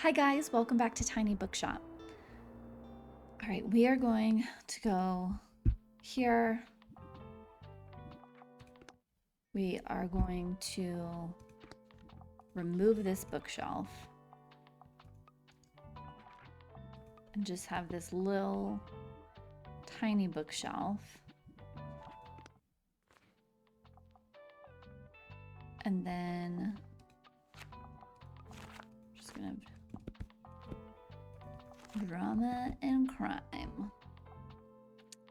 Hi guys, welcome back to Tiny Bookshop. All right, we are going to go here. We are going to remove this bookshelf and just have this little tiny bookshelf. And then just gonna drama and crime.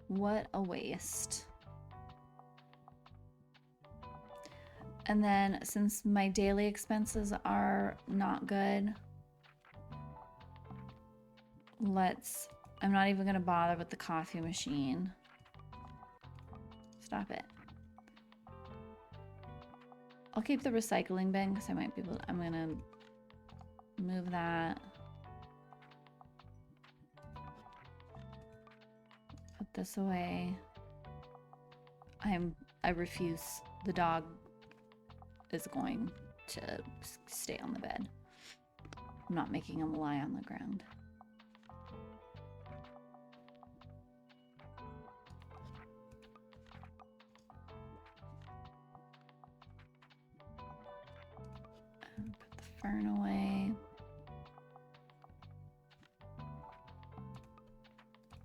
What a waste. And then since my daily expenses are not good, I'm not even gonna bother with the coffee machine. Stop it. I'll keep the recycling bin because I might be able to, I'm gonna move that. Put this away. I refuse. The dog is going to stay on the bed. I'm not making him lie on the ground. And put the fern away.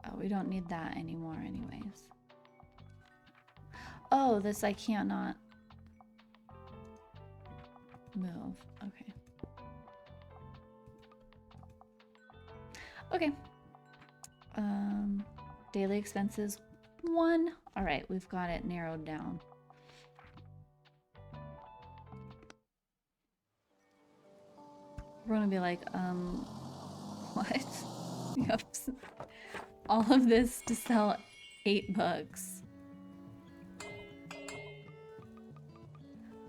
Oh, we don't need that anymore anyways. Oh, this I cannot move. Okay. Okay. Daily expenses 1. All right, we've got it narrowed down. We're gonna be like, what? Yep. All of this to sell 8 books.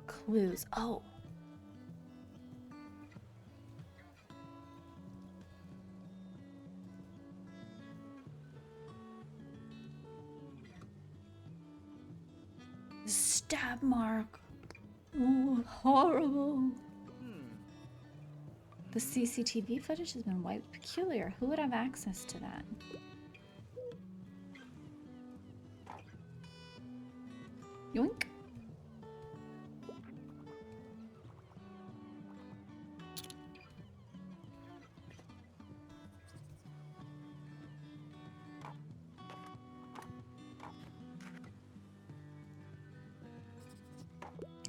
Clues. Oh. Stab mark. Oh, horrible. The CCTV footage has been wiped. Peculiar. Who would have access to that? Yoink.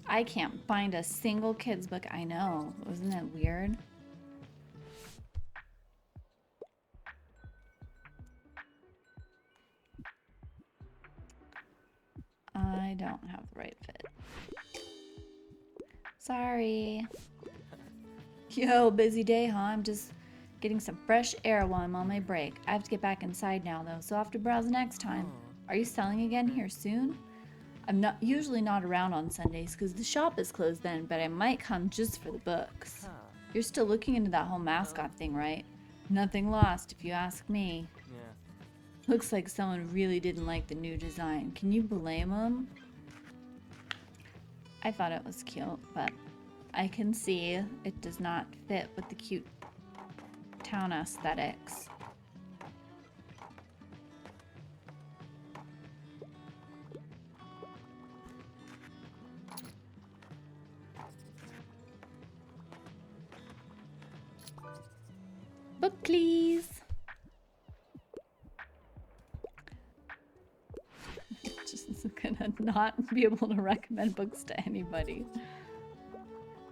I can't find a single kid's book. I know. Wasn't that weird? I don't have the right fit. Sorry. Yo, busy day, huh? I'm just getting some fresh air while I'm on my break. I have to get back inside now, though, so I'll have to browse next time. Are you selling again here soon? I'm usually not around on Sundays because the shop is closed then, but I might come just for the books. You're still looking into that whole mascot thing, right? Nothing lost, if you ask me. Yeah. Looks like someone really didn't like the new design. Can you blame them? I thought it was cute, but I can see it does not fit with the cute town aesthetics. Book, please. Just gonna not be able to recommend books to anybody.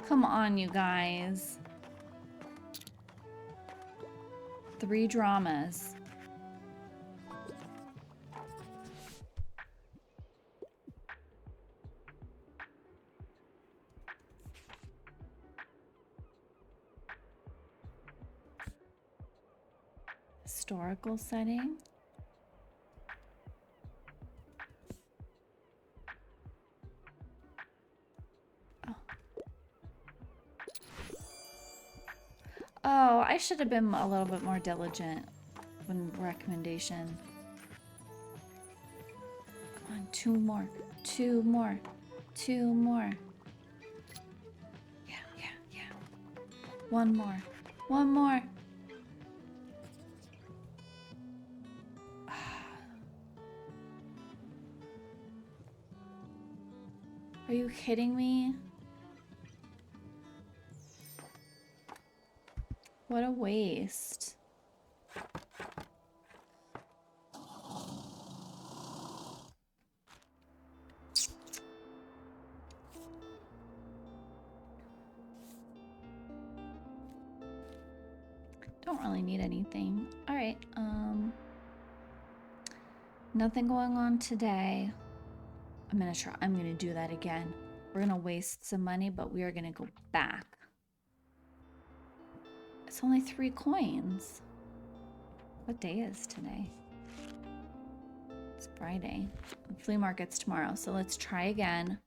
Come on, you guys. 3 dramas. Historical setting. Oh, I should have been a little bit more diligent when recommendation. Come on, 2 more. 2 more. 2 more. Yeah. 1 more. One more. Are you kidding me? What a waste. Don't really need anything. All right, nothing going on today. I'm gonna do that again. We're gonna waste some money, but we are gonna go back. It's only 3 coins. What day is today? It's Friday. The flea market's tomorrow, so let's try again.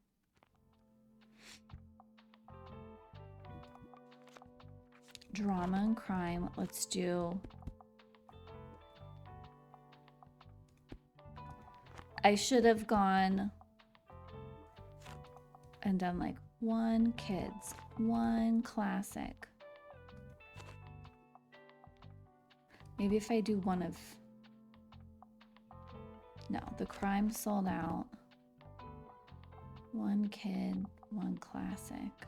Drama and crime. Let's do... I should have gone and done like 1 kids, 1 classic. Maybe if I do one of... No, the crime sold out. 1 kid, 1 classic.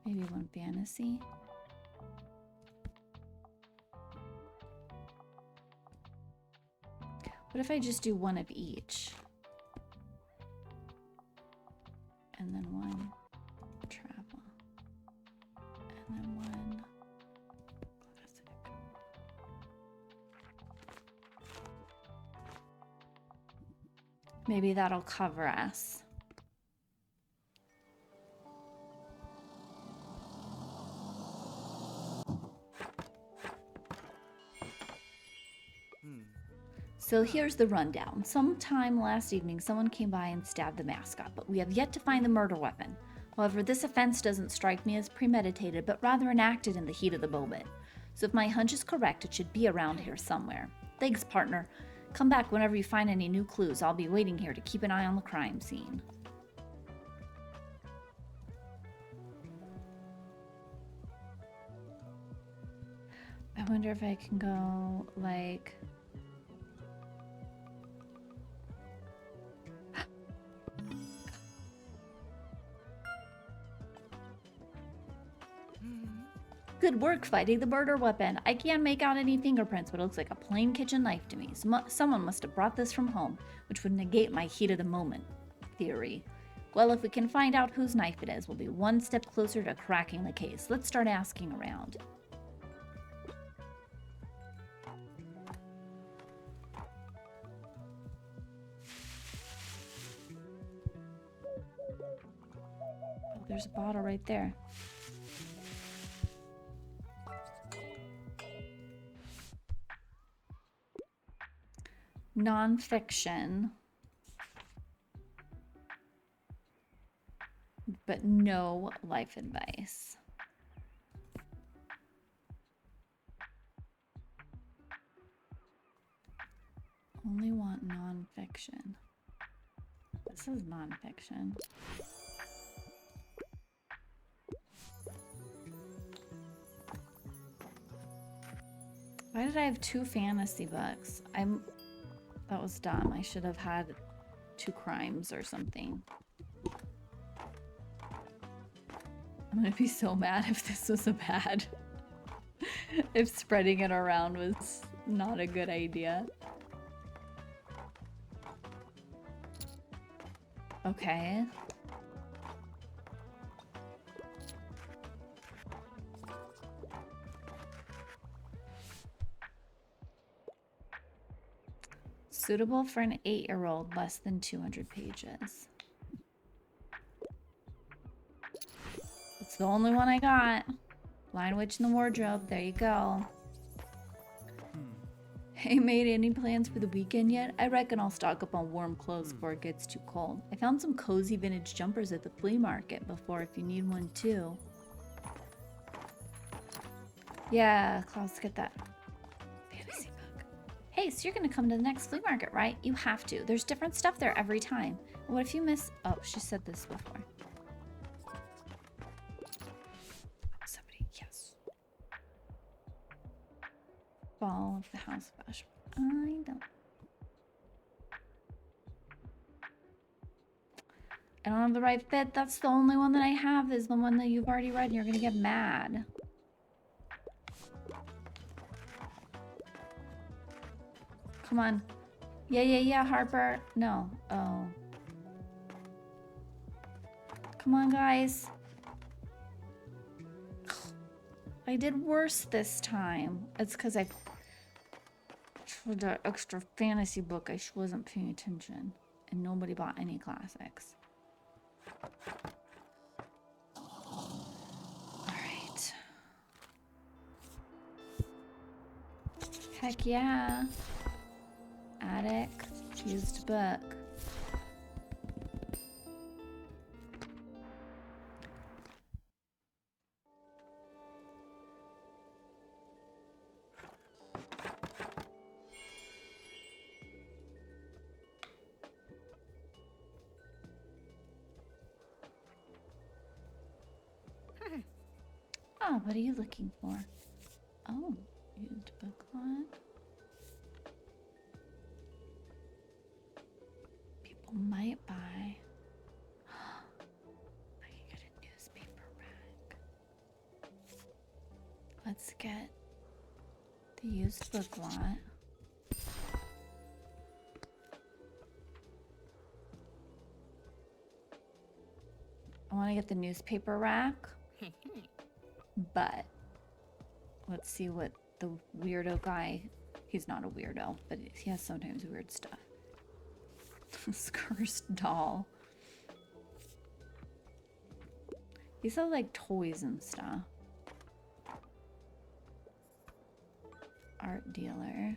Maybe 1 fantasy. What if I just do 1 of each? And then 1 travel. And then 1 classic. Maybe that'll cover us. So here's the rundown. Sometime last evening, someone came by and stabbed the mascot, but we have yet to find the murder weapon. However, this offense doesn't strike me as premeditated, but rather enacted in the heat of the moment. So if my hunch is correct, it should be around here somewhere. Thanks, partner. Come back whenever you find any new clues. I'll be waiting here to keep an eye on the crime scene. I wonder if I can go, like... Good work finding the murder weapon. I can't make out any fingerprints, but it looks like a plain kitchen knife to me. Someone must have brought this from home, which would negate my heat of the moment theory. Well, if we can find out whose knife it is, we'll be 1 step closer to cracking the case. Let's start asking around. Oh, there's a bottle right there. Non-fiction, but no life advice. Only want non-fiction. This is non-fiction. Why did I have 2 fantasy books? That was dumb. I should have had 2 crimes or something. I'm gonna be so mad if this was a bad... if spreading it around was not a good idea. Okay. Suitable for an 8-year-old, less than 200 pages. It's the only one I got. Blind Witch in the Wardrobe, there you go. Hey, made any plans for the weekend yet? I reckon I'll stock up on warm clothes before it gets too cold. I found some cozy vintage jumpers at the flea market before if you need one too. Yeah, Klaus, get that. Hey, so you're gonna come to the next flea market, right? You have to. There's different stuff there every time. What if you miss... Oh, she said this before. Somebody, yes. Fall of the House of Ash. I don't. I don't have the right fit. That's the only one that I have. Is the one that you've already read and you're gonna get mad. Come on. Yeah, Harper. No. Oh. Come on, guys. I did worse this time. It's because I tried that extra fantasy book. I wasn't paying attention. And nobody bought any classics. Alright. Heck yeah. Attic. Used book. Oh, what are you looking for? Oh, used book lot. People might buy. I can get a newspaper rack. Let's get the used book lot. I want to get the newspaper rack. But let's see what the weirdo guy, he's not a weirdo, but he has sometimes weird stuff. This cursed doll. These are like toys and stuff. Art dealer.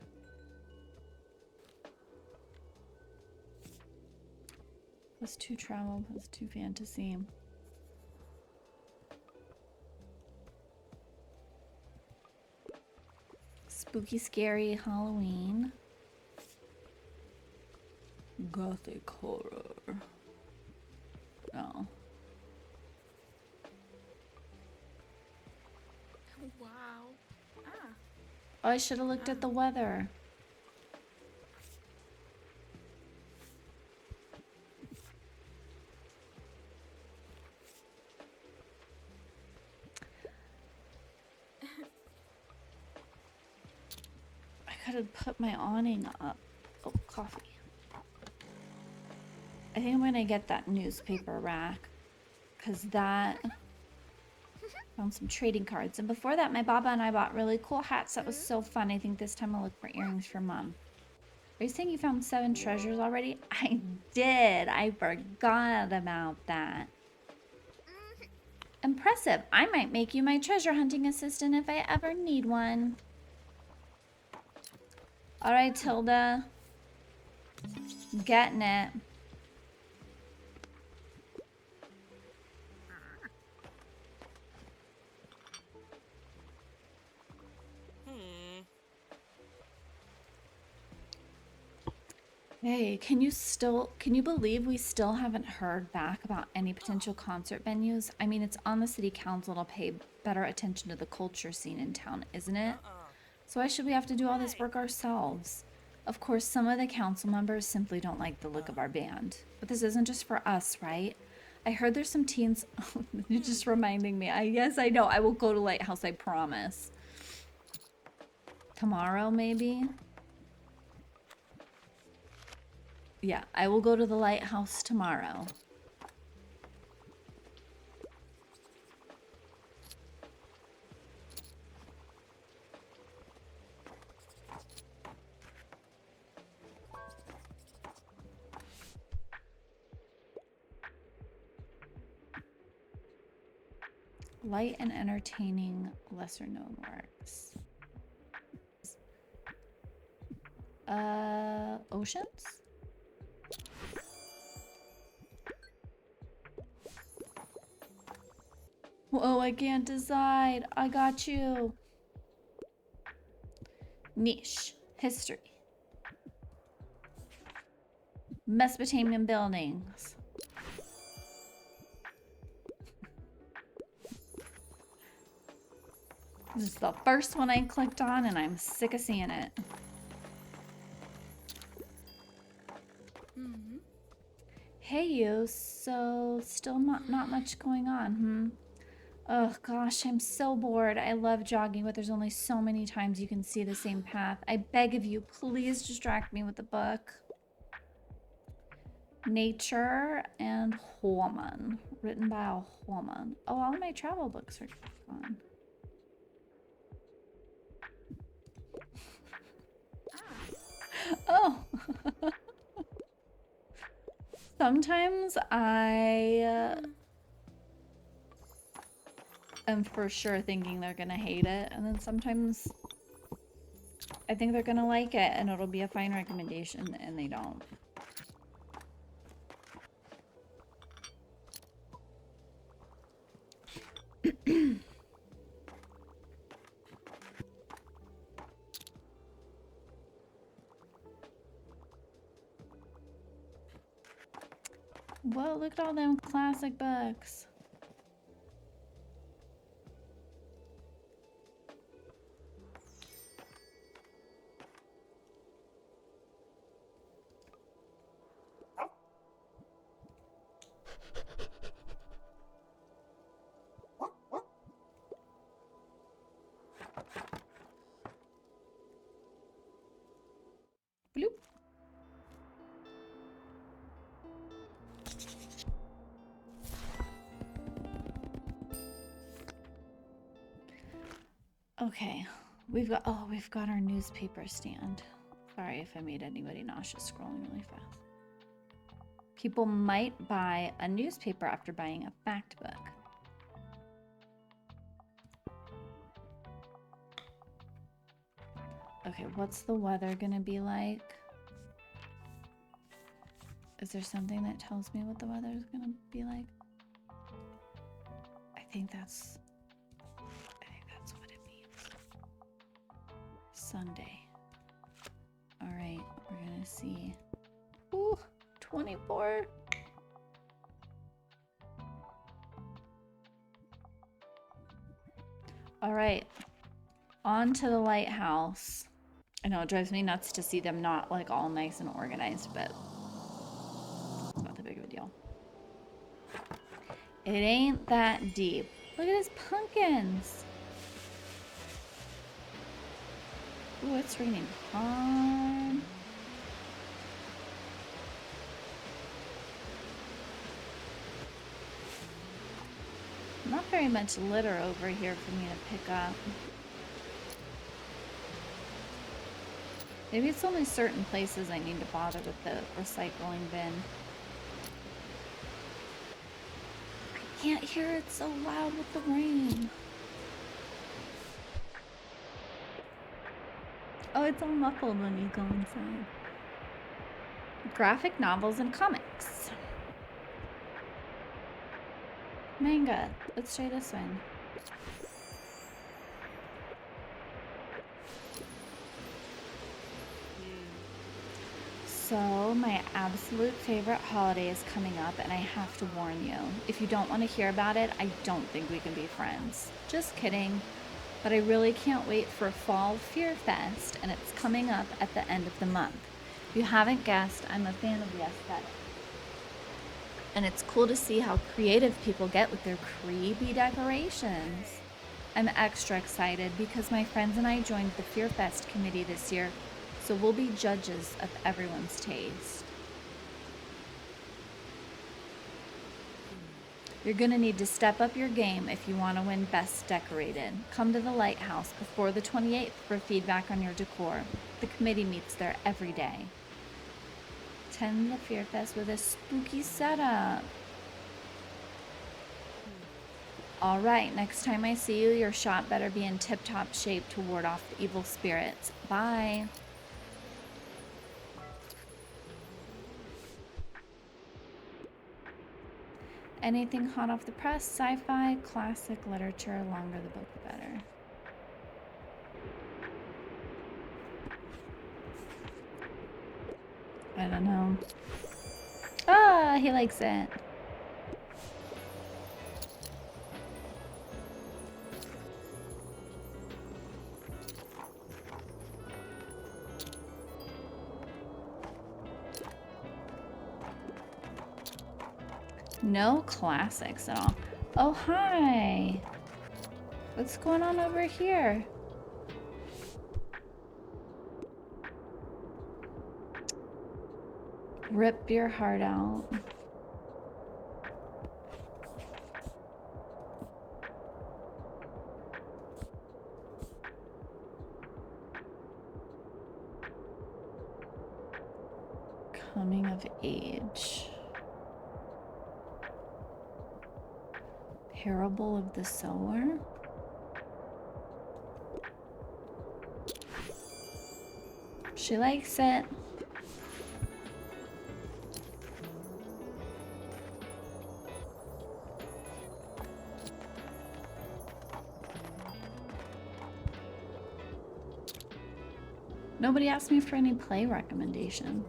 +2 travel, +2 fantasy. Spooky, scary Halloween. Gothic horror. No. Wow. Oh, I should have looked at the weather. I could have put my awning up. Oh, coffee. I think I'm gonna get that newspaper rack. Because that... Found some trading cards. And before that, my Baba and I bought really cool hats. That was so fun. I think this time I'll look for earrings for Mom. Are you saying you found 7 treasures already? I did. I forgot about that. Impressive. I might make you my treasure hunting assistant if I ever need one. All right, Tilda. Getting it. Hey, can you believe we still haven't heard back about any potential concert venues? I mean, it's on the city council to pay better attention to the culture scene in town, isn't it? So why should we have to do all this work ourselves? Of course, some of the council members simply don't like the look of our band. But this isn't just for us, right? I heard there's some teens... You're just reminding me. Yes, I know. I will go to Lighthouse, I promise. Tomorrow, maybe? Yeah, I will go to the Lighthouse tomorrow. Light and entertaining, lesser known works. Oceans? Whoa, I can't decide. I got you. Niche. History. Mesopotamian buildings. This is the first one I clicked on and I'm sick of seeing it. Hey you, so still not much going on, hmm? Oh gosh, I'm so bored. I love jogging, but there's only so many times you can see the same path. I beg of you, please distract me with a book. Nature and Woman, written by a woman. Oh, all of my travel books are gone. Oh. Sometimes I am for sure thinking they're gonna hate it, and then sometimes I think they're gonna like it and it'll be a fine recommendation, and they don't. Whoa, look at all them classic books. Bloop. Okay, we've got our newspaper stand. Sorry if I made anybody nauseous scrolling really fast. People might buy a newspaper after buying a fact book. Okay, what's the weather gonna be like? Is there something that tells me what the weather is gonna be like? I think that's what it means. Sunday. All right, we're gonna see. Ooh, 24. All right, on to the lighthouse. I know it drives me nuts to see them not like all nice and organized, but it's not that big of a deal. It ain't that deep. Look at his pumpkins. Ooh, it's raining hard. Not very much litter over here for me to pick up. Maybe it's only certain places I need to bother with the recycling bin. I can't hear it so loud with the rain. Oh, it's all muffled when you go inside. Graphic novels and comics. Manga. Let's try this one. So, my absolute favorite holiday is coming up, and I have to warn you. If you don't want to hear about it, I don't think we can be friends. Just kidding. But I really can't wait for Fall Fear Fest, and it's coming up at the end of the month. If you haven't guessed, I'm a fan of the aesthetic. And it's cool to see how creative people get with their creepy decorations. I'm extra excited because my friends and I joined the Fear Fest committee this year, so we'll be judges of everyone's taste. You're gonna need to step up your game if you want to win Best Decorated. Come to the Lighthouse before the 28th for feedback on your decor. The committee meets there every day. Attend the Fear Fest with a spooky setup. All right, next time I see you, your shop better be in tip-top shape to ward off the evil spirits. Bye. Anything hot off the press, sci-fi, classic literature, longer the book the better. I don't know. Ah, he likes it. No classics at all. Oh, hi. What's going on over here? Rip your heart out. Coming of age. Parable of the Sower. She likes it. Nobody asked me for any play recommendations.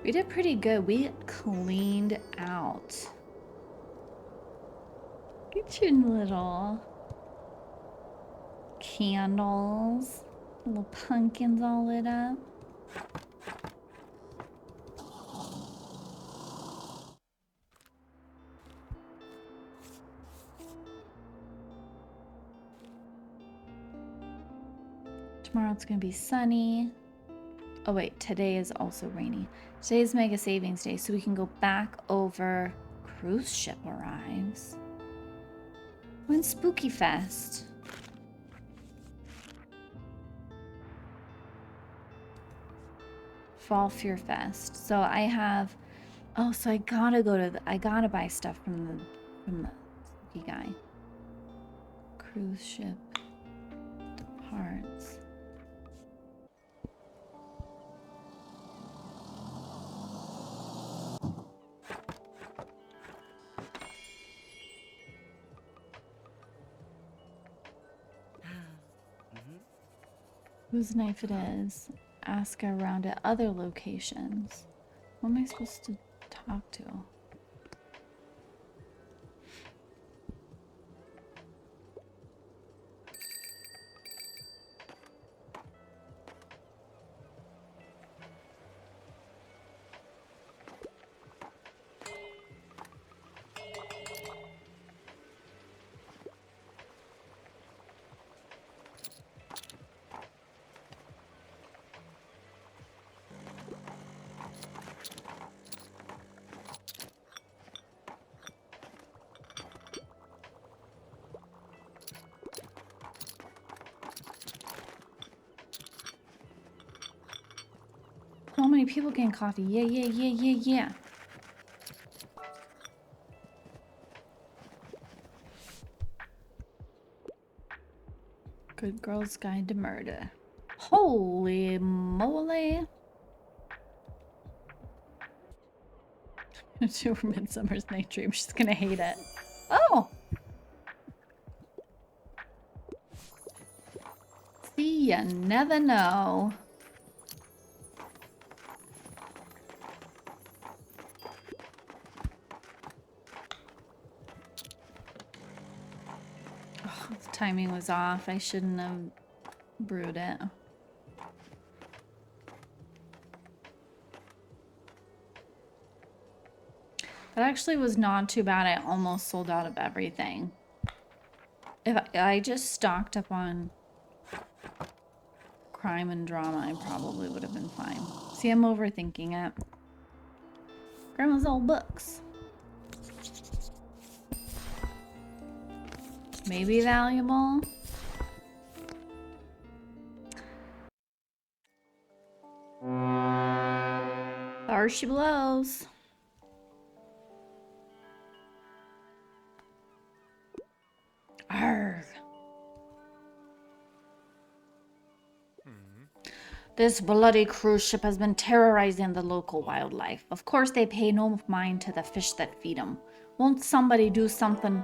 We did pretty good. We cleaned out. Get your little candles. Little pumpkins all lit up. Tomorrow it's gonna be sunny. Oh wait, today is also rainy. Today is Mega Savings Day, so we can go back over. Cruise ship arrives. When's Spooky Fest? Fall Fear Fest. So I have. Oh, so I gotta go to. I gotta buy stuff from the spooky guy. Cruise ship departs. Whose knife it is? Ask around at other locations. What am I supposed to talk to? So many people getting coffee. Yeah, yeah, yeah, yeah, yeah. Good Girl's Guide to Murder. Holy moly. To her Midsummer's Night Dream. She's gonna hate it. Oh! See, you never know. Oh, the timing was off. I shouldn't have brewed it. That actually was not too bad. I almost sold out of everything. If I just stocked up on crime and drama, I probably would have been fine. See, I'm overthinking it. Grandma's old books. Maybe valuable. Thar she blows. Arrgh. This bloody cruise ship has been terrorizing the local wildlife. Of course they pay no mind to the fish that feed them. Won't somebody do something?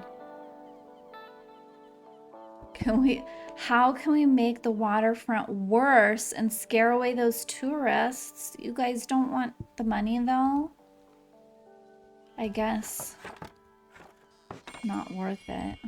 How can we make the waterfront worse and scare away those tourists? You guys don't want the money though? I guess. Not worth it.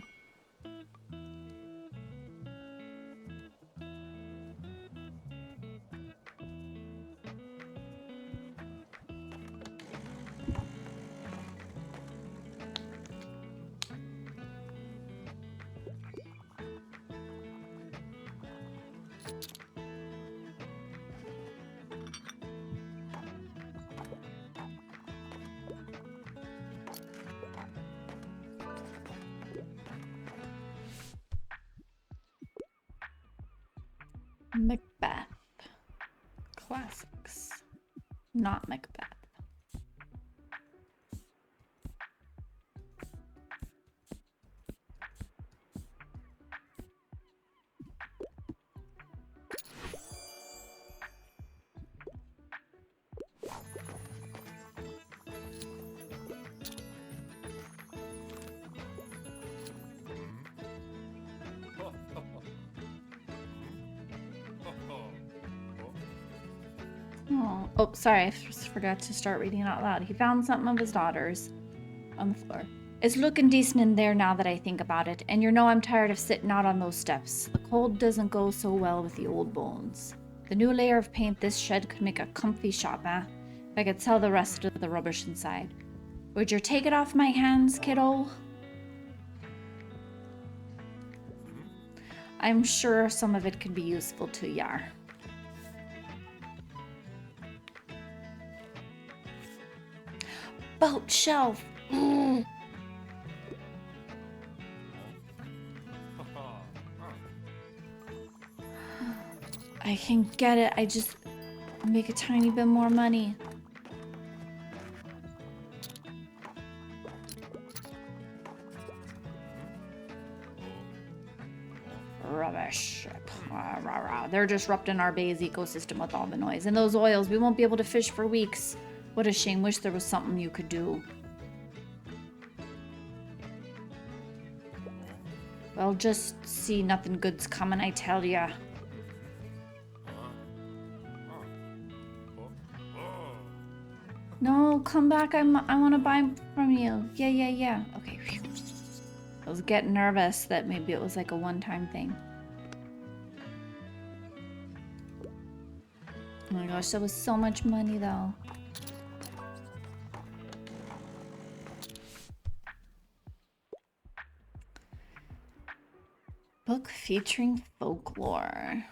Macbeth. Classics. Not Macbeth. Oh, sorry, I just forgot to start reading out loud. He found something of his daughter's on the floor. It's looking decent in there now that I think about it, and you know I'm tired of sitting out on those steps. The cold doesn't go so well with the old bones. The new layer of paint this shed could make a comfy shop, eh? If I could sell the rest of the rubbish inside. Would you take it off my hands, kiddo? I'm sure some of it could be useful to ya. Boat shelf. I can get it. I just make a tiny bit more money. Rubbish. They're disrupting our bay's ecosystem with all the noise. And those oils, we won't be able to fish for weeks. What a shame. Wish there was something you could do. Well, just see nothing good's coming, I tell ya. No, come back. I want to buy from you. Yeah. Okay. I was getting nervous that maybe it was like a one-time thing. Oh my gosh, that was so much money though. Book featuring folklore.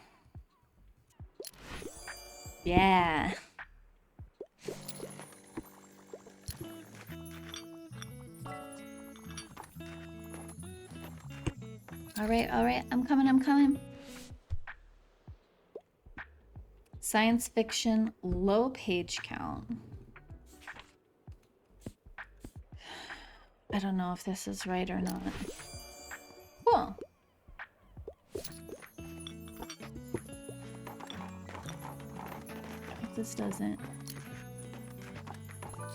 Yeah. All right. I'm coming. Science fiction, low page count. I don't know if this is right or not. Cool. If this doesn't.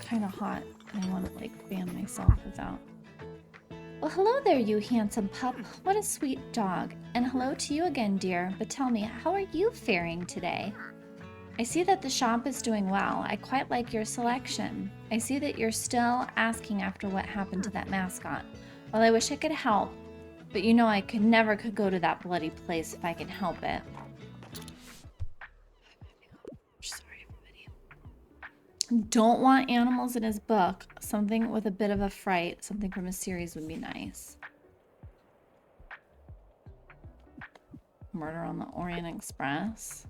Kind of hot. I want to like fan myself without. Well, hello there, you handsome pup. What a sweet dog. And hello to you again, dear. But tell me, how are you faring today? I see that the shop is doing well. I quite like your selection. I see that you're still asking after what happened to that mascot. Well, I wish I could help, but you know I never could go to that bloody place if I could help it. Sorry, everybody. Don't want animals in his book. Something with a bit of a fright. Something from a series would be nice. Murder on the Orient Express.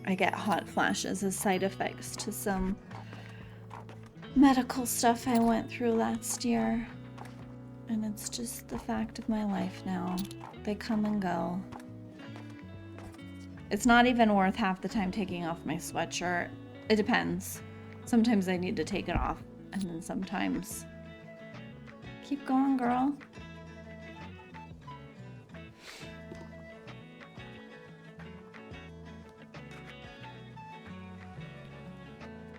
I get hot flashes as side effects to some medical stuff I went through last year. And it's just the fact of my life now. They come and go. It's not even worth half the time taking off my sweatshirt. It depends. Sometimes I need to take it off, and then sometimes... Keep going, girl.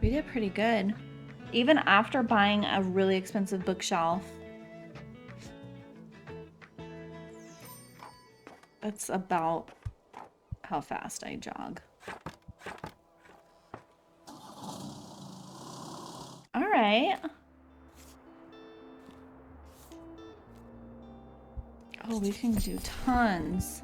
We did pretty good. Even after buying a really expensive bookshelf. That's about how fast I jog. All right. Oh, we can do tons.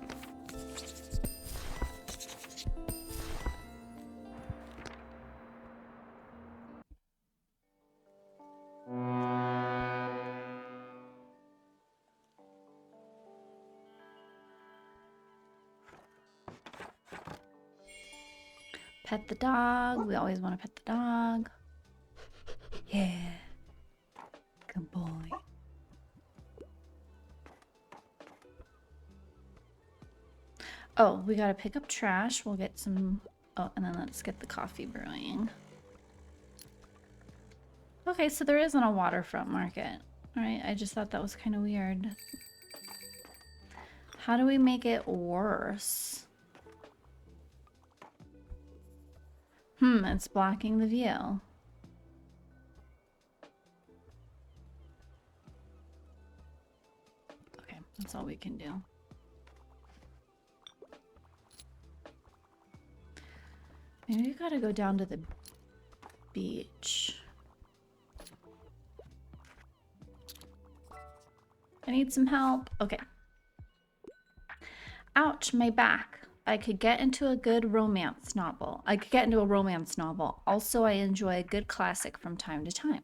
Pet the dog. We always want to pet the dog. Yeah. Good boy. Oh, we gotta pick up trash. We'll get some... Oh, and then let's get the coffee brewing. Okay, so there isn't a waterfront market. Alright, I just thought that was kind of weird. How do we make it worse? It's blocking the view. Okay, that's all we can do. Maybe we gotta go down to the beach. I need some help. Okay. Ouch, my back. I could get into a good romance novel. Also, I enjoy a good classic from time to time.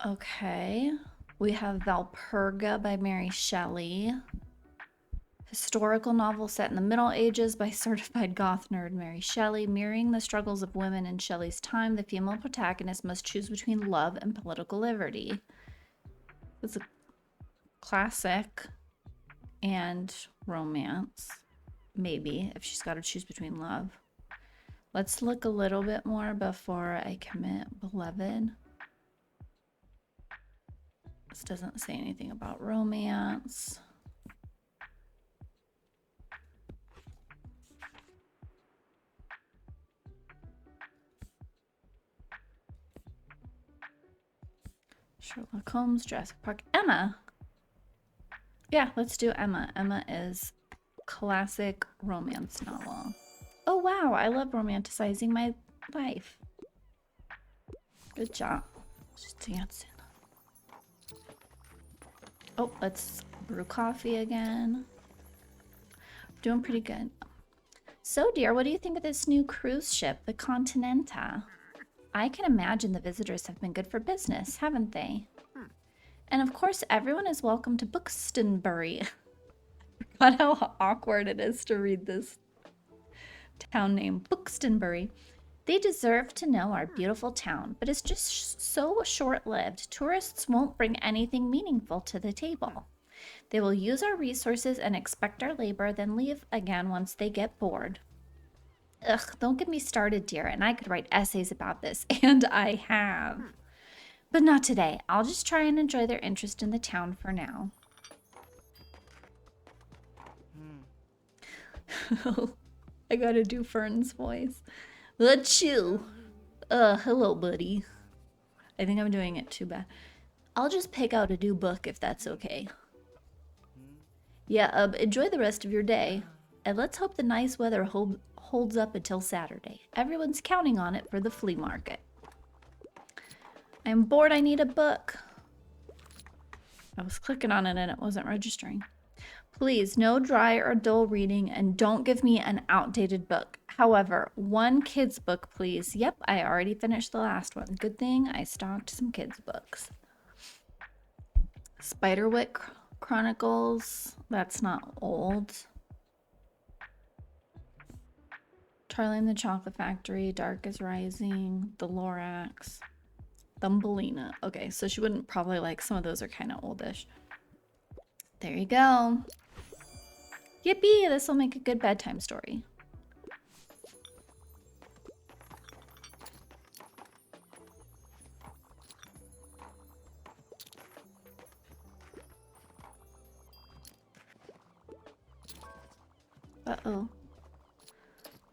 Okay. We have Valperga by Mary Shelley. Historical novel set in the Middle Ages by certified goth nerd Mary Shelley. Mirroring the struggles of women in Shelley's time, the female protagonist must choose between love and political liberty. It's a classic and romance. Maybe, if she's got to choose between love. Let's look a little bit more before I commit. Beloved. This doesn't say anything about romance. Sherlock Holmes, Jurassic Park. Emma. Yeah, let's do Emma. Emma is classic romance novel. Oh wow, I love romanticizing my life. Good job. Just dancing. Oh, let's brew coffee again. Doing pretty good. So dear, what do you think of this new cruise ship, the Continenta? I can imagine the visitors have been good for business, haven't they? And of course, everyone is welcome to Bookstonian. I forgot how awkward it is to read this town name, Bookstonian. They deserve to know our beautiful town, but it's just so short-lived. Tourists won't bring anything meaningful to the table. They will use our resources and expect our labor, then leave again once they get bored. Ugh, don't get me started, dear, and I could write essays about this, and I have. But not today. I'll just try and enjoy their interest in the town for now. I gotta do Fern's voice. Let's chill. Hello, buddy. I think I'm doing it too bad. I'll just pick out a new book if that's okay. Yeah, enjoy the rest of your day. And let's hope the nice weather holds up until Saturday. Everyone's counting on it for the flea market. I'm bored, I need a book. I was clicking on it and it wasn't registering. Please, no dry or dull reading, and don't give me an outdated book. However, one kid's book, please. Yep, I already finished the last one. Good thing I stocked some kids' books. Spiderwick Chronicles. That's not old. Charlie and the Chocolate Factory. Dark is Rising. The Lorax. Thumbelina. Okay, so she wouldn't probably like some of those are kind of oldish. There you go. Yippee! This will make a good bedtime story. Uh-oh.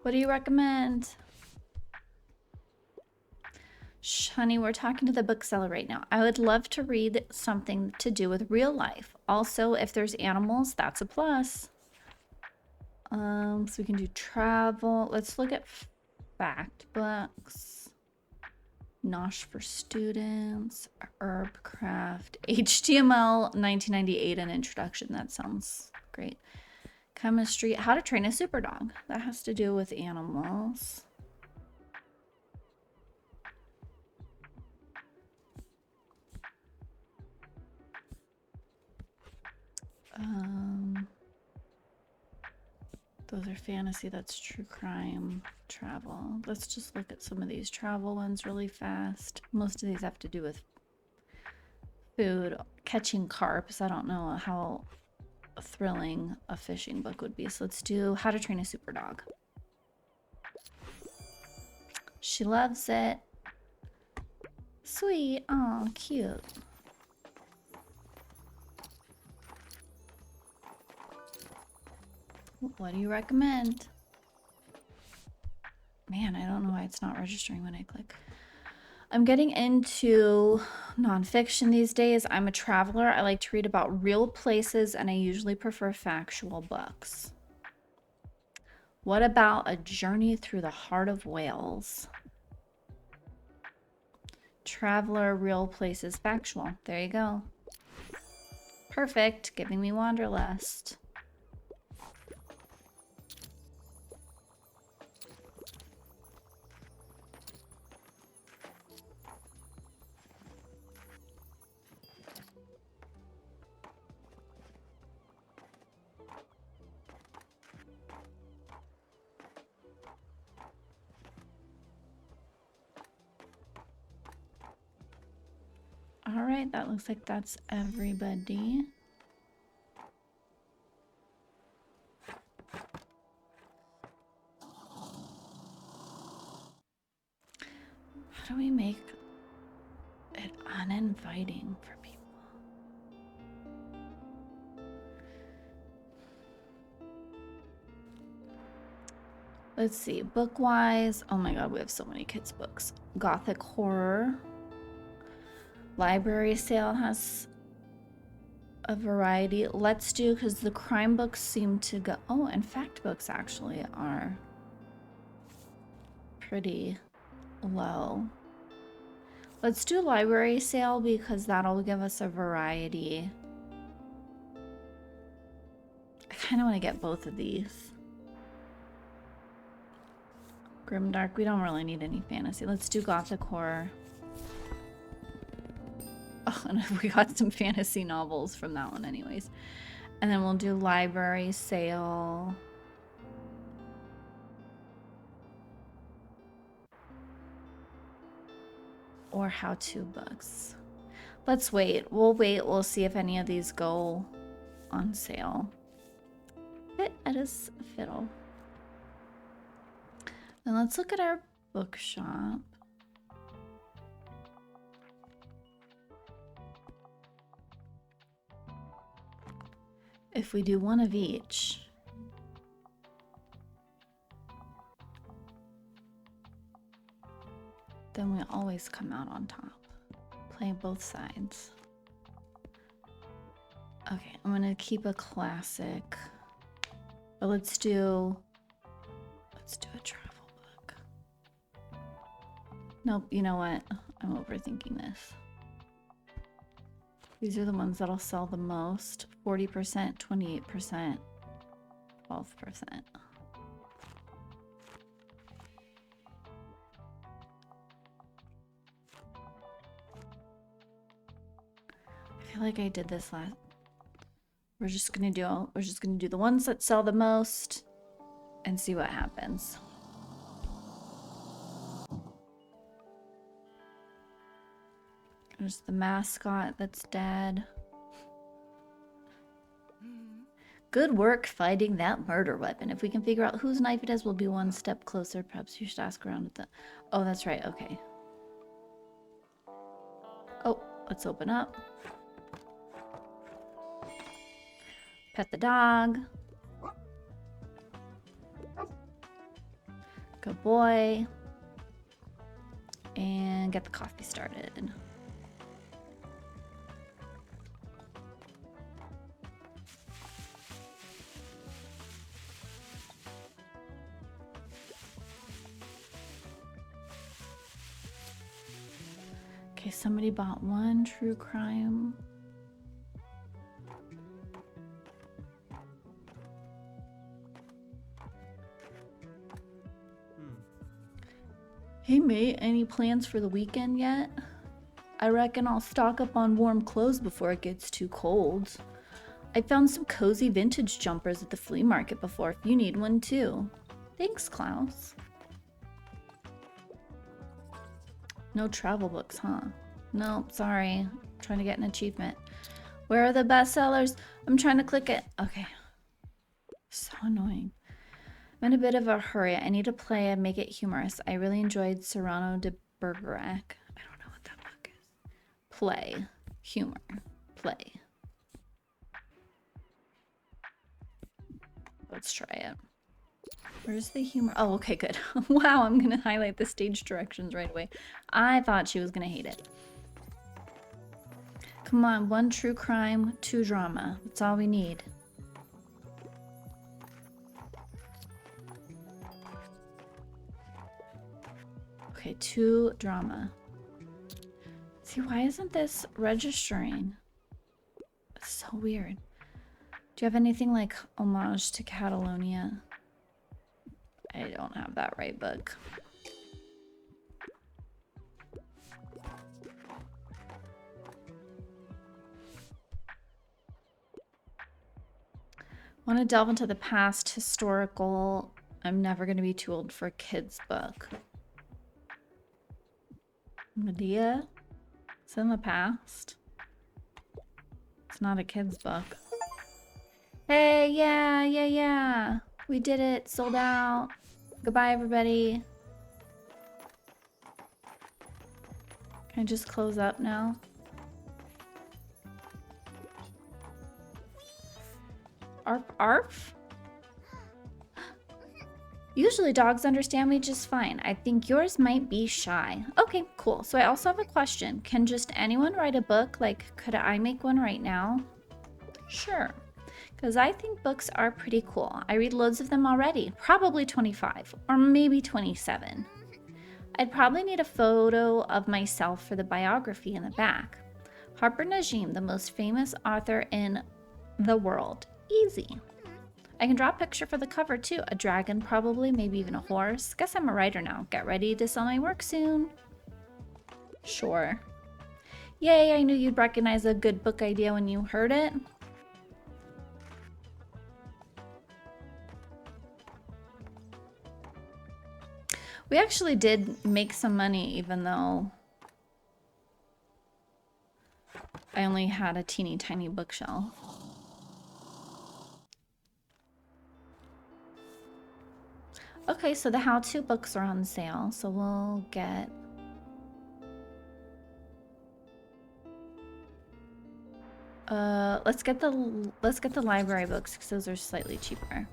What do you recommend? Shh, honey, we're talking to the bookseller right now. I would love to read something to do with real life. Also, if there's animals, that's a plus. So we can do travel. Let's look at fact books. Nosh for students, herb craft, HTML 1998, an introduction. That sounds great. Chemistry, how to train a super dog. That has to do with animals. Those are fantasy, that's true crime, travel. Let's just look at some of these travel ones really fast. Most of these have to do with food, catching carps. I don't know how thrilling a fishing book would be. So let's do How to Train a Super Dog. She loves it. Sweet. Oh, cute. What do you recommend? Man, I don't know why it's not registering when I click. I'm getting into nonfiction these days. I'm a traveler. I like to read about real places, and I usually prefer factual books. What about A Journey Through the Heart of Wales? Traveler, real places, factual. There you go. Perfect. Giving me Wanderlust. All right, that looks like that's everybody. How do we make it uninviting for people? Let's see, book-wise. Oh my god, we have so many kids' books. Gothic horror. Library sale has a variety. Let's do, because the crime books seem to go. Oh, and fact books actually are pretty low. Let's do library sale because that'll give us a variety. I kind of want to get both of these. Grimdark, we don't really need any fantasy. Let's do gothic horror. Oh, and we got some fantasy novels from that one anyways. And then we'll do library sale. Or how-to books. Let's wait. We'll wait. We'll see if any of these go on sale. Fit at a fiddle. Then let's look at our bookshop. If we do one of each, then we always come out on top. Play both sides. Okay, I'm gonna keep a classic, but let's do a travel book. Nope, you know what? I'm overthinking this. These are the ones that'll sell the most. 40%, 28%, 12%. I feel like I did this last. We're just gonna do the ones that sell the most and see what happens. There's the mascot that's dead. Good work finding that murder weapon. If we can figure out whose knife it is, we'll be one step closer. Perhaps you should ask around at the... Oh, that's right. Okay. Oh, let's open up. Pet the dog. Good boy. and get the coffee started. Okay, somebody bought one true crime. Hey mate, any plans for the weekend yet? I reckon I'll stock up on warm clothes before it gets too cold. I found some cozy vintage jumpers at the flea market before if you need one too. Thanks, Klaus. No travel books, huh? No, sorry. I'm trying to get an achievement. Where are the bestsellers? I'm trying to click it. Okay. So annoying. I'm in a bit of a hurry. I need to play and make it humorous. I really enjoyed Cyrano de Bergerac. I don't know what that book is. Play. Humor. Play. Let's try it. Where's the humor? Oh, okay, good. Wow, I'm gonna highlight the stage directions right away. I thought she was gonna hate it. Come on, 1 true crime, 2 drama. That's all we need. Okay, 2 drama. See, why isn't this registering? It's so weird. Do you have anything like Homage to Catalonia? I don't have that right book. Want to delve into the past, historical. I'm never going to be too old for a kid's book. Medea? It's in the past. It's not a kid's book. Hey, yeah. We did it. Sold out. Goodbye, everybody. Can I just close up now? Arf, arf? Usually dogs understand me just fine. I think yours might be shy. Okay, cool. So I also have a question. Can just anyone write a book? Like, could I make one right now? Sure. Because I think books are pretty cool. I read loads of them already. Probably 25 or maybe 27. I'd probably need a photo of myself for the biography in the back. Harper Najim, the most famous author in the world. Easy. I can draw a picture for the cover too. A dragon probably, maybe even a horse. Guess I'm a writer now. Get ready to sell my work soon. Sure. Yay, I knew you'd recognize a good book idea when you heard it. We actually did make some money even though I only had a teeny tiny bookshelf. Okay, so the how-to books are on sale, so we'll get let's get the library books because those are slightly cheaper.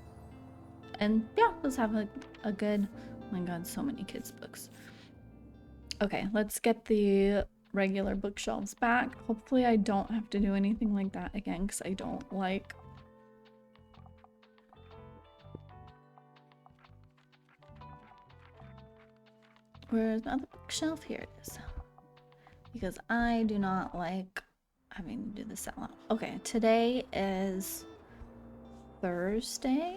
And yeah, let's have a good, oh my god, so many kids books. Okay, let's get the regular bookshelves back. Hopefully I don't have to do anything like that again because I don't like. Where's the other bookshelf? Here it is. Because I do not like having to do this out loud. Okay, today is Thursday.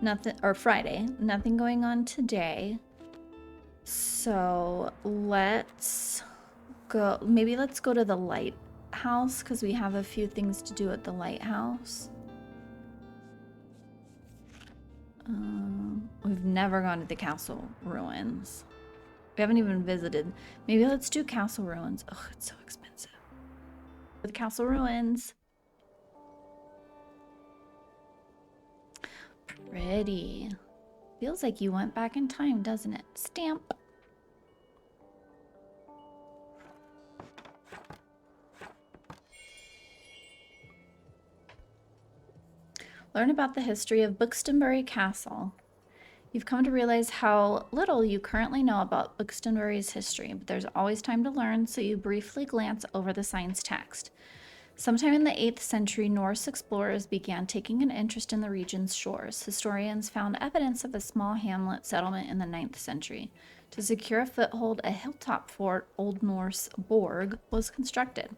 Nothing, or Friday. Nothing going on today. So let's go. Maybe let's go to the lighthouse because we have a few things to do at the lighthouse. We've never gone to the castle ruins. We haven't even visited. Maybe let's do castle ruins. Oh, it's so expensive. The castle ruins. Pretty. Feels like you went back in time, doesn't it? Stamp. Learn about the history of Buxtonbury Castle. You've come to realize how little you currently know about Bookstonian's history, but there's always time to learn, so you briefly glance over the sign's text. Sometime in the 8th century, Norse explorers began taking an interest in the region's shores. Historians found evidence of a small hamlet settlement in the 9th century. To secure a foothold, a hilltop fort, Old Norse borg, was constructed.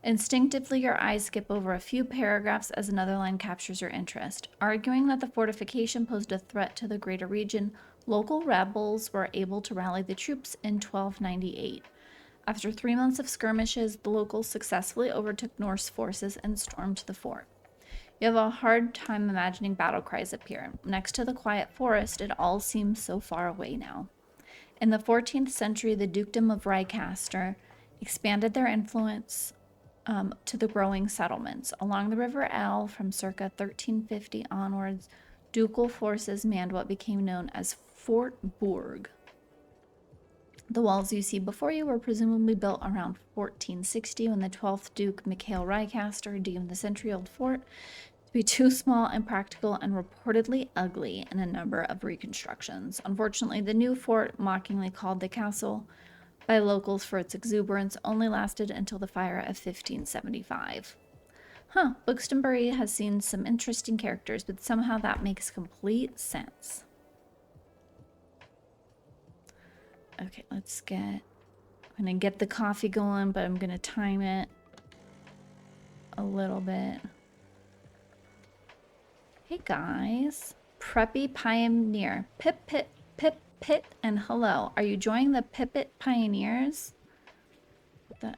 Instinctively, your eyes skip over a few paragraphs as another line captures your interest. Arguing that the fortification posed a threat to the greater region, local rebels were able to rally the troops in 1298. After 3 months of skirmishes, the locals successfully overtook Norse forces and stormed the fort. You have a hard time imagining battle cries appear. Next to the quiet forest, it all seems so far away now. In the 14th century, the dukedom of Rheicaster expanded their influence to the growing settlements. Along the River Elle, from circa 1350 onwards, ducal forces manned what became known as Fort Bourg. The walls you see before you were presumably built around 1460 when the 12th Duke Mikhail Rheicaster deemed the century-old fort to be too small, impractical, and reportedly ugly in a number of reconstructions. Unfortunately, the new fort, mockingly called the castle by locals for its exuberance, only lasted until the fire of 1575. Bookstonian has seen some interesting characters, but somehow that makes complete sense. Okay, I'm gonna get the coffee going, but I'm gonna time it a little bit. Hey guys, Preppy Pioneer, Pip, and hello. Are you joining the Pippet Pioneers?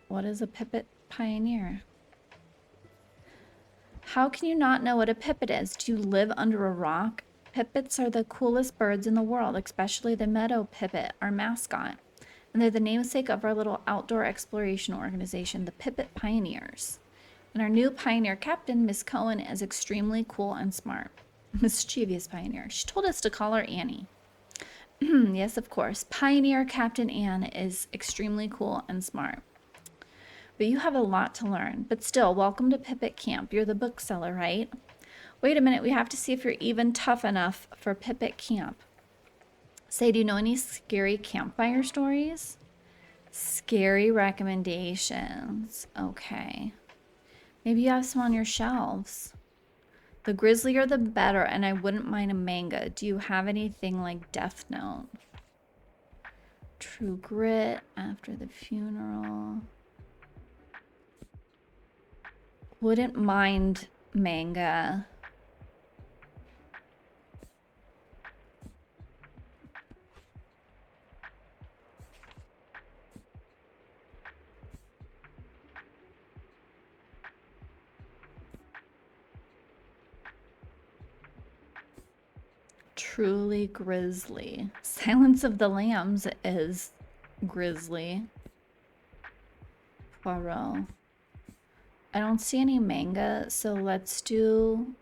What is a Pippet Pioneer? How can you not know what a pipit is? Do you live under a rock? Pipits are the coolest birds in the world, especially the meadow pipit, our mascot. And they're the namesake of our little outdoor exploration organization, the Pippet Pioneers. And our new pioneer captain, Miss Cohen, is extremely cool and smart. Mischievous pioneer. She told us to call her Annie. Yes, of course. Pioneer Captain Anne is extremely cool and smart. But you have a lot to learn. But still, welcome to Pippet Camp. You're the bookseller, right? Wait a minute, we have to see if you're even tough enough for Pippet Camp. Say, do you know any scary campfire stories? Scary recommendations. Okay. Maybe you have some on your shelves. The grislier the better, and I wouldn't mind a manga. Do you have anything like Death Note? True Grit, After the Funeral. Wouldn't mind manga. Truly grisly. Silence of the Lambs is grisly. Poirot. I don't see any manga, so let's do...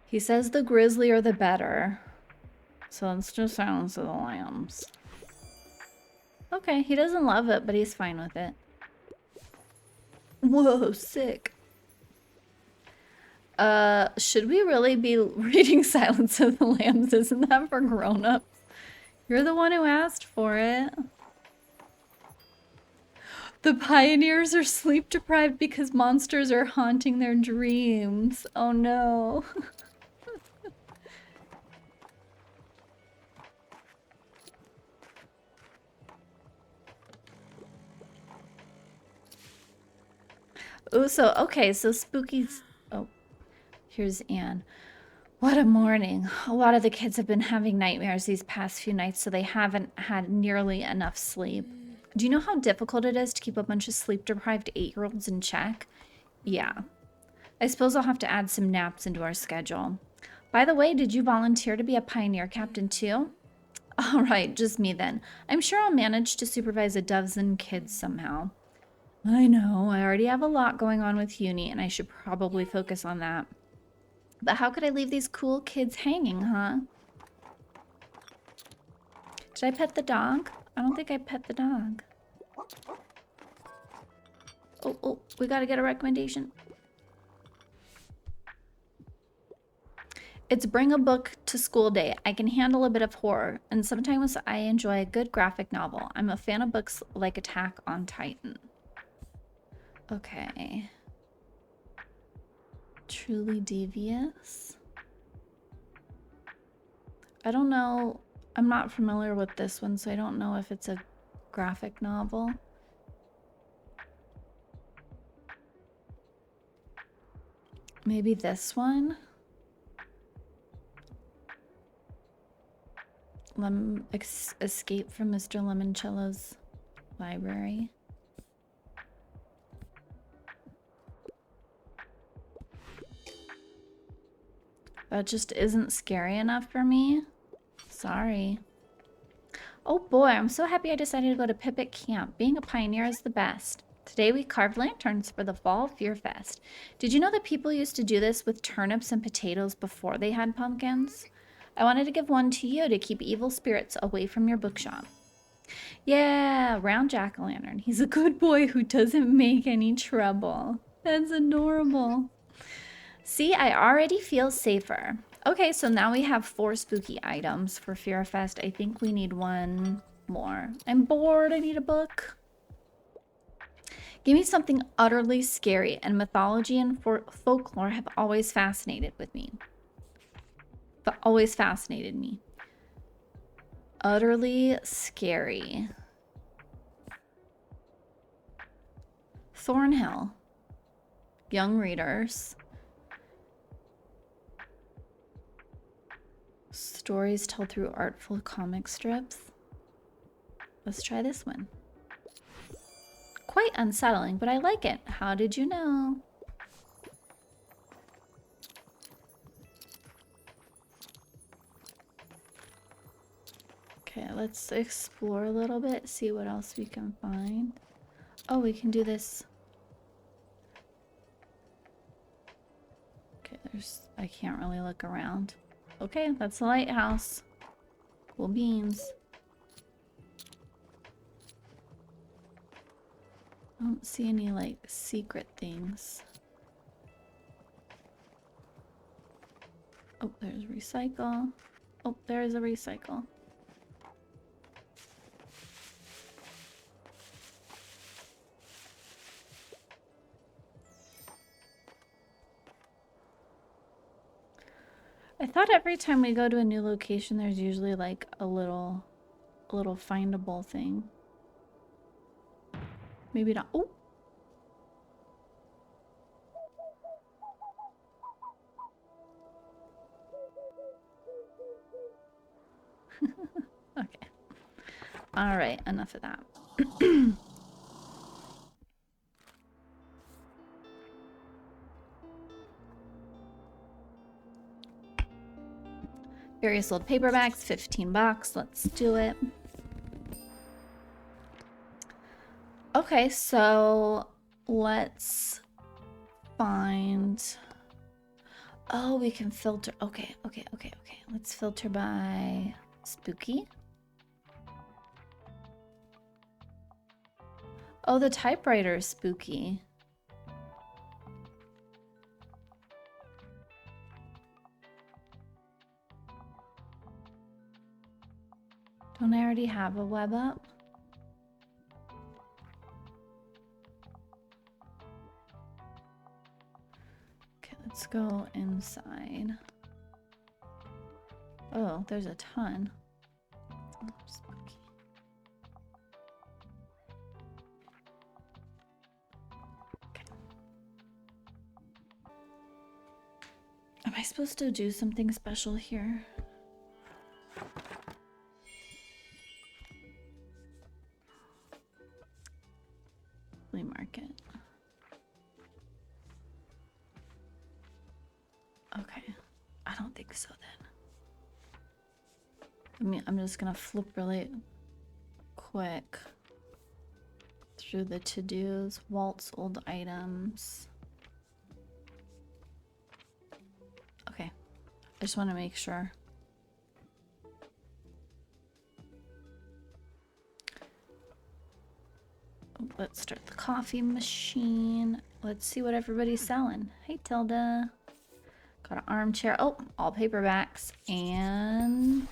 He says the grislier the better. So let's do Silence of the Lambs. Okay, he doesn't love it, but he's fine with it. Whoa, sick. Should we really be reading Silence of the Lambs? Isn't that for grown-ups? You're the one who asked for it. The pioneers are sleep deprived because monsters are haunting their dreams. Oh no. Oh, so, okay, so spooky's... Oh, here's Anne. What a morning. A lot of the kids have been having nightmares these past few nights, so they haven't had nearly enough sleep. Do you know how difficult it is to keep a bunch of sleep-deprived 8-year-olds in check? Yeah. I suppose I'll have to add some naps into our schedule. By the way, did you volunteer to be a pioneer captain too? All right, just me then. I'm sure I'll manage to supervise a dozen kids somehow. I know, I already have a lot going on with uni, and I should probably focus on that. But how could I leave these cool kids hanging, huh? Did I pet the dog? I don't think I pet the dog. Oh, we gotta get a recommendation. It's bring a book to school day. I can handle a bit of horror, and sometimes I enjoy a good graphic novel. I'm a fan of books like Attack on Titan. Okay. Truly Devious. I don't know. I'm not familiar with this one, so I don't know if it's a graphic novel. Maybe this one? Escape from Mr. Lemoncello's library. That just isn't scary enough for me. Sorry. Oh boy, I'm so happy I decided to go to Pipit Camp. Being a pioneer is the best. Today we carved lanterns for the Fall Fear Fest. Did you know that people used to do this with turnips and potatoes before they had pumpkins? I wanted to give one to you to keep evil spirits away from your bookshop. Yeah, round jack-o'-lantern. He's a good boy who doesn't make any trouble. That's adorable. See, I already feel safer. Okay, so now we have 4 spooky items for Fear Fest. I think we need one more. I'm bored. I need a book. Give me something utterly scary, and mythology and folklore have always fascinated with me. But always fascinated me. Utterly scary. Thornhill. Young readers. Stories told through artful comic strips. Let's try this one. Quite unsettling, but I like it. How did you know? Okay, let's explore a little bit, see what else we can find. Oh, we can do this. Okay, I can't really look around. Okay, that's the lighthouse. Cool beans. I don't see any, like, secret things. Oh, there's recycle. Oh, there's a recycle. I thought every time we go to a new location, there's usually like a little findable thing. Maybe not. Oh. Okay. All right, enough of that. Various old paperbacks, 15 bucks. Let's do it. Okay, so let's find... Oh, we can filter. Okay. Let's filter by spooky. Oh, the typewriter is spooky. Don't I already have a web up? Okay, let's go inside. Oh, there's a ton. Oh, spooky. Okay. Am I supposed to do something special here? Flea market. Okay. I don't think so then. I mean, I'm just gonna flip really quick through the to-dos. Walt's old items. Okay. I just want to make sure. Let's start the coffee machine. Let's see what everybody's selling. Hey, Tilda. Got an armchair. Oh, all paperbacks. And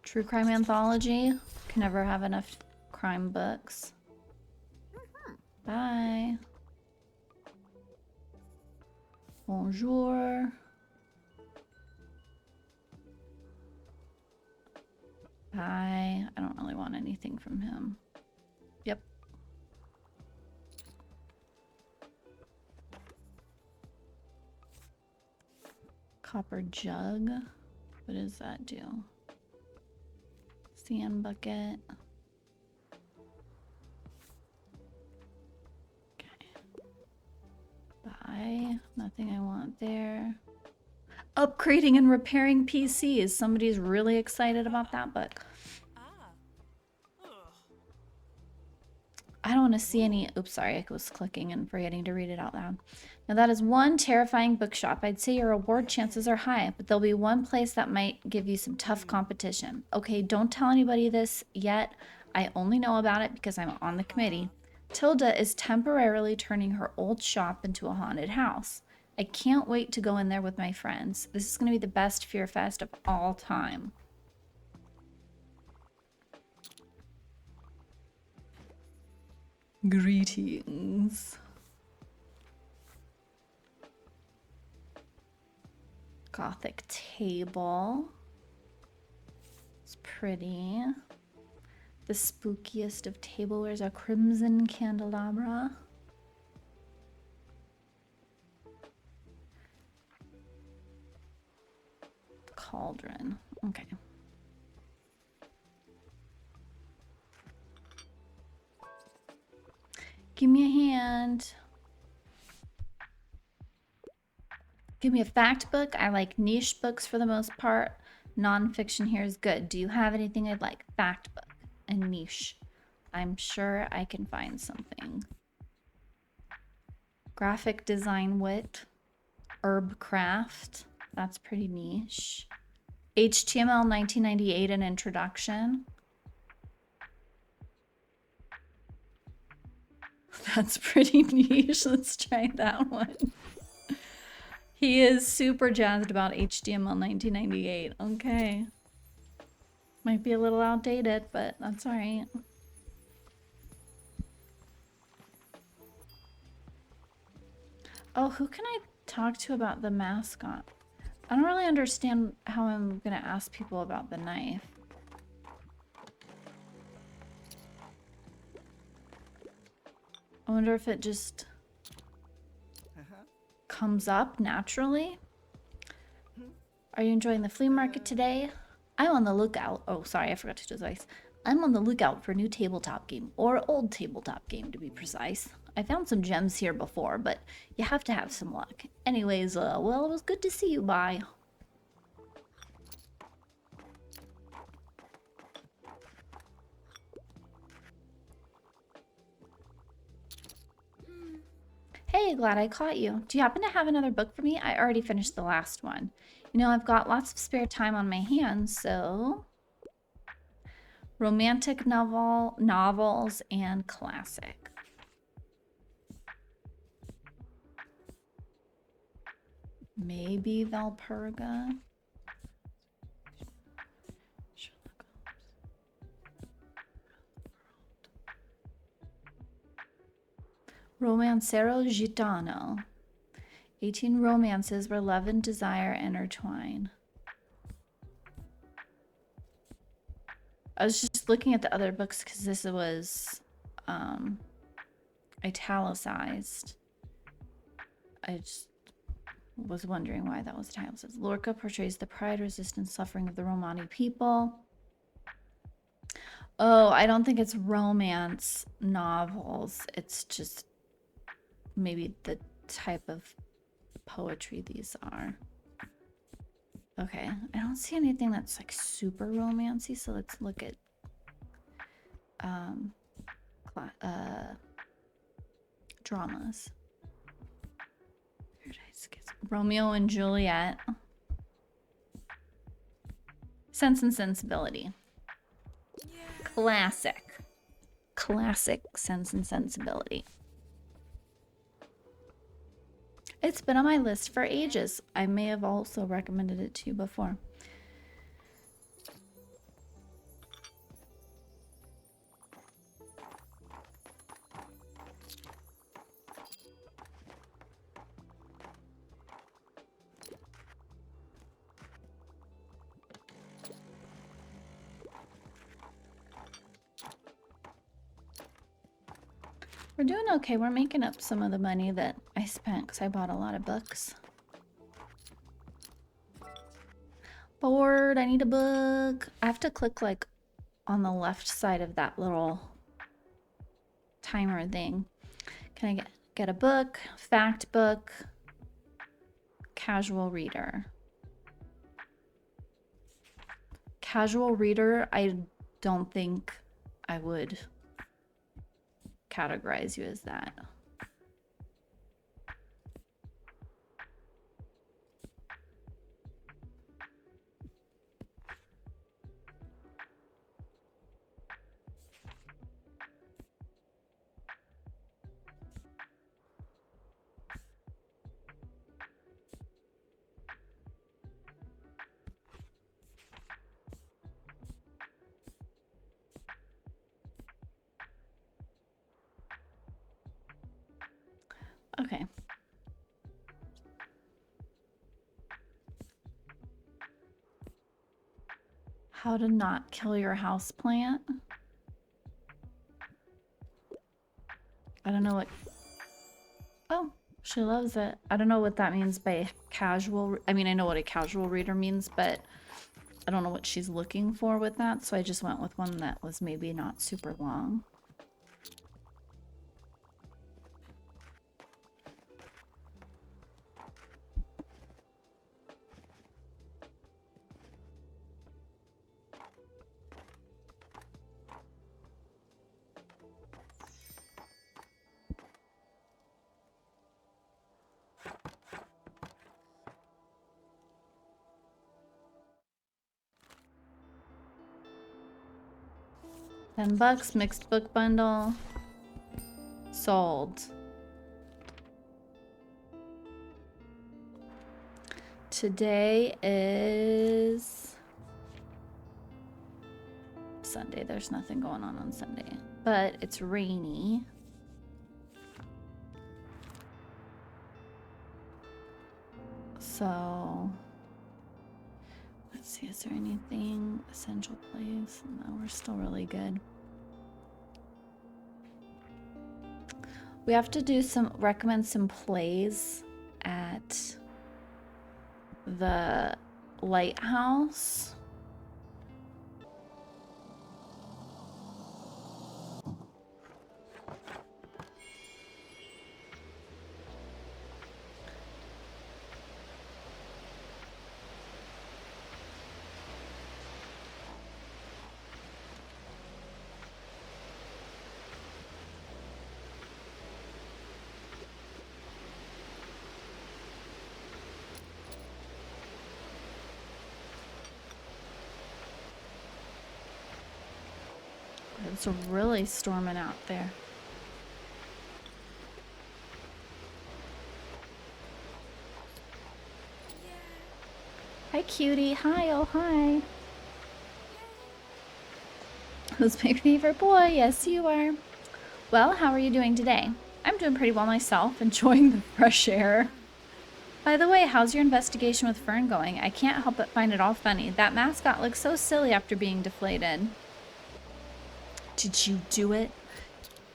true crime anthology. Can never have enough crime books. Bye. Bonjour. Bye. I don't really want anything from him. Yep. Copper jug. What does that do? Sand bucket. Okay. Bye. Nothing I want there. Upgrading and repairing PCs. Somebody's really excited about that book. I don't want to see any. Oops, sorry, I was clicking and forgetting to read it out loud. Now that is one terrifying bookshop. I'd say your reward chances are high, but there'll be one place that might give you some tough competition. Okay, don't tell anybody this yet. I only know about it because I'm on the committee. Tilda is temporarily turning her old shop into a haunted house. I can't wait to go in there with my friends. This is going to be the best Fear Fest of all time. Greetings. Gothic table. It's pretty. The spookiest of tablewares, a crimson candelabra. Cauldron. Okay. Give me a hand. Give me a fact book. I like niche books for the most part. Nonfiction here is good. Do you have anything I'd like? Fact book and niche. I'm sure I can find something. Graphic design wit. Herb craft. That's pretty niche. HTML 1998 an introduction. That's pretty niche. Let's try that one. He is super jazzed about HTML 1998. Okay. Might be a little outdated, but that's all right. Oh, who can I talk to about the mascot? I don't really understand how I'm gonna ask people about the knife. I wonder if it just comes up naturally. Are you enjoying the flea market today? I'm on the lookout. Oh, sorry, I forgot to do the voice. I'm on the lookout for a new tabletop game, or old tabletop game to be precise. I found some gems here before, but you have to have some luck. Anyways, well, it was good to see you. Bye. Hey, glad I caught you. Do you happen to have another book for me? I already finished the last one. You know, I've got lots of spare time on my hands, so... Romantic novels, and classic. Maybe Valperga. Romancero Gitano. 18 romances where love and desire intertwine. I was just looking at the other books because this was italicized. I just was wondering why that was italicized. Lorca portrays the pride, resistance, suffering of the Romani people. Oh, I don't think it's romance novels. It's just maybe the type of poetry these are. Okay, I don't see anything that's like super romancy, so let's look at dramas. Romeo and Juliet. Sense and Sensibility. Classic. Classic Sense and Sensibility. It's been on my list for ages. I may have also recommended it to you before. We're doing okay. We're making up some of the money that I spent because I bought a lot of books. Bored. I need a book. I have to click like on the left side of that little timer thing. Can I get a book? Fact book. Casual reader. Casual reader, I don't think I would categorize you as that. Okay. How to not kill your house plant. I don't know what... Oh, she loves it. I don't know what that means by casual... I mean, I know what a casual reader means, but I don't know what she's looking for with that, so I just went with one that was maybe not super long. $10, mixed book bundle. Sold. Today is Sunday. There's nothing going on Sunday, but it's rainy. So let's see, is there anything essential plays? No, we're still really good. We have to do recommend some plays at the lighthouse. It's really storming out there. Hi, cutie. Hi, oh, hi. Who's my favorite boy? Yes, you are. Well, how are you doing today? I'm doing pretty well myself, enjoying the fresh air. By the way, how's your investigation with Fern going? I can't help but find it all funny. That mascot looks so silly after being deflated. Did you do it?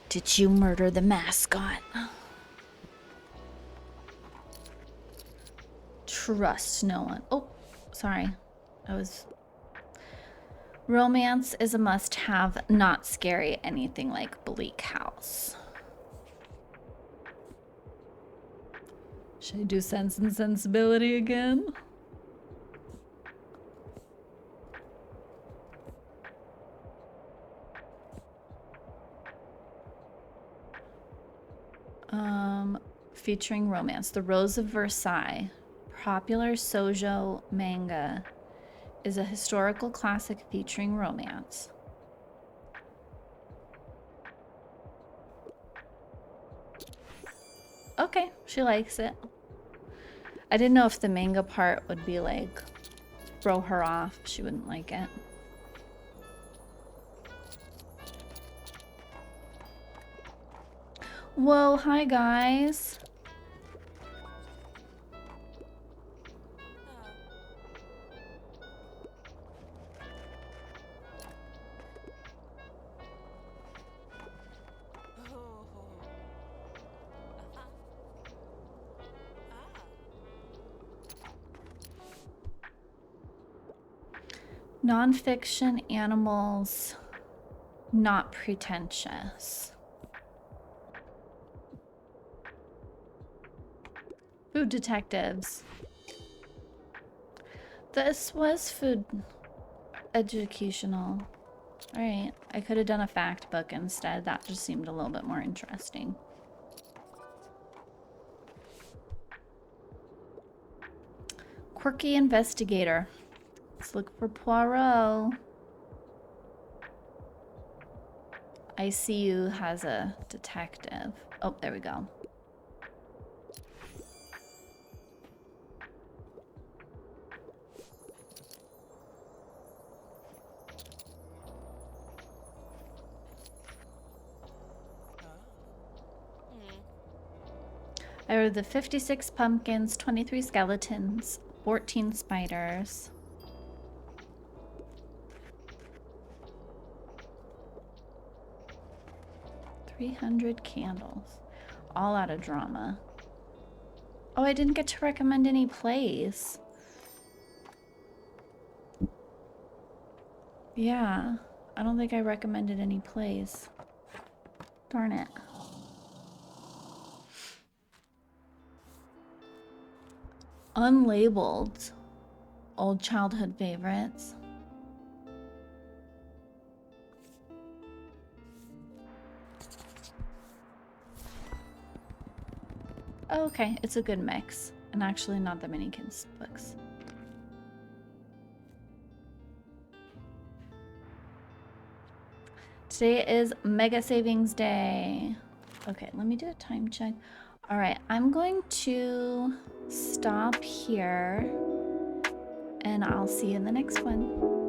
Did you murder the mascot? Trust no one. Oh, sorry. Romance is a must-have, not scary, anything like Bleak House. Should I do Sense and Sensibility again? Featuring romance. The Rose of Versailles, popular shoujo manga, is a historical classic featuring romance. Okay, she likes it. I didn't know if the manga part would be like, throw her off. She wouldn't like it. Whoa, hi guys. Nonfiction, animals, not pretentious. Food detectives. This was food educational. Alright, I could have done a fact book instead. That just seemed a little bit more interesting. Quirky investigator. Let's look for Poirot. ICU has a detective. Oh, there we go. I ordered the 56 pumpkins, 23 skeletons, 14 spiders. 300 candles. All out of drama. Oh, I didn't get to recommend any plays. Yeah, I don't think I recommended any plays. Darn it. Unlabeled. Old childhood favorites. Oh, okay, it's a good mix. And actually not that many kids' books. Today is Mega Savings Day. Okay, let me do a time check. All right, I'm going to stop here and I'll see you in the next one.